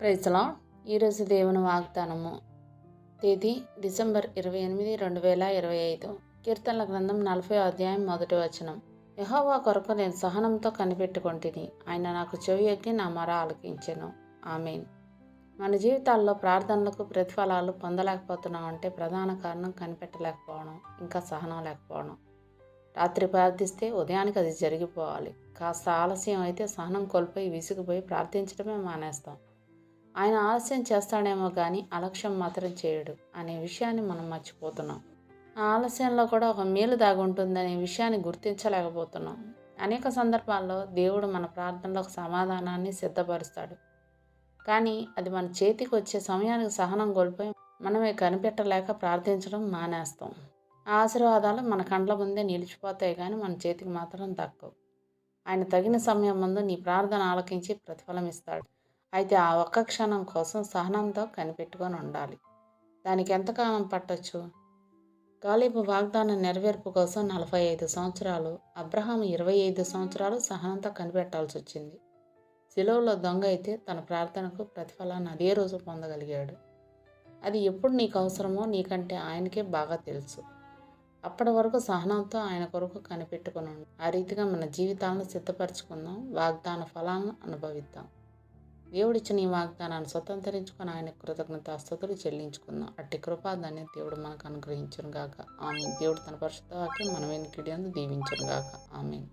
Praise lord. ఈరోజు దేవుని వాగ్దానము. తేదీ డిసెంబర్ 28, 2025. కీర్తనల గ్రంథం 40వ అధ్యాయం 1వ వచనం. యెహోవా కొరకు నేను సహనంతో కనిపెట్టుకొంటిని, ఆయన నాకు చెవియొగ్గి నా మొర ఆలకించెను. ఆమేన్. మన జీవితాల్లో ప్రార్థనలకు ప్రతిఫలాలు పొందలేకపోతున్నాం అంటే ప్రధాన కారణం కనిపెట్టలేకపోవడం, ఇంకా సహనం లేకపోవడం. రాత్రి ప్రార్థిస్తే ఉదయానికి అది జరిగిపోవాలి. కాస్త ఆలస్యం అయితే సహనం కోల్పోయి విసిగిపోయి ప్రార్థించడమే మానేస్తాం. ఆయన ఆలస్యం చేస్తాడేమో కానీ అలక్ష్యం మాత్రం చేయడు అనే విషయాన్ని మనం మర్చిపోతున్నాం. ఆ ఆలస్యంలో కూడా ఒక మేలు దాగుంటుందనే విషయాన్ని గుర్తించలేకపోతున్నాం. అనేక సందర్భాల్లో దేవుడు మన ప్రార్థనలో ఒక సమాధానాన్ని సిద్ధపరుస్తాడు. కానీ అది మన చేతికి వచ్చే సమయానికి సహనం కోల్పోయి మనమే కనిపెట్టలేక ప్రార్థించడం మానేస్తాం. ఆ ఆశీర్వాదాలు మన కండ్ల ముందే నిలిచిపోతాయి కానీ మన చేతికి మాత్రం దక్కవు. ఆయన తగిన సమయం ముందు నీ ప్రార్థన ఆలకించి ప్రతిఫలం ఇస్తాడు. అయితే ఆ ఒక్క క్షణం కోసం సహనంతో కనిపెట్టుకొని ఉండాలి. దానికి ఎంతకాలం పట్టొచ్చు? కాలేబు వాగ్దానం నెరవేర్పు కోసం 45 సంవత్సరాలు, అబ్రహాం 25 సంవత్సరాలు సహనంతో కనిపెట్టాల్సి వచ్చింది. సిలువలో దొంగ అయితే తన ప్రార్థనకు ప్రతిఫలాన్ని అదే రోజు పొందగలిగాడు. అది ఎప్పుడు నీకు అవసరమో నీకంటే ఆయనకే బాగా తెలుసు. అప్పటి వరకు సహనంతో ఆయన కొరకు కనిపెట్టుకుని ఆ రీతిగా మన జీవితాలను సిద్ధపరచుకుందాం. వాగ్దాన ఫలాలను అనుభవిద్దాం. దేవుడిచ్చిన ఈ వాగ్దానాన్ని స్వతంత్రించుకొని ఆయన కృతజ్ఞతాస్తుతులు చెల్లించుకుందాం. అట్టి కృపా ధన్యత దేవుడు మనకు అనుగ్రహించును గాక. ఆమేన్. దేవుడు తన పరిశుద్ధ వాక్యం మన వెనుకడి యందు దీవించును గాక. ఆమేన్.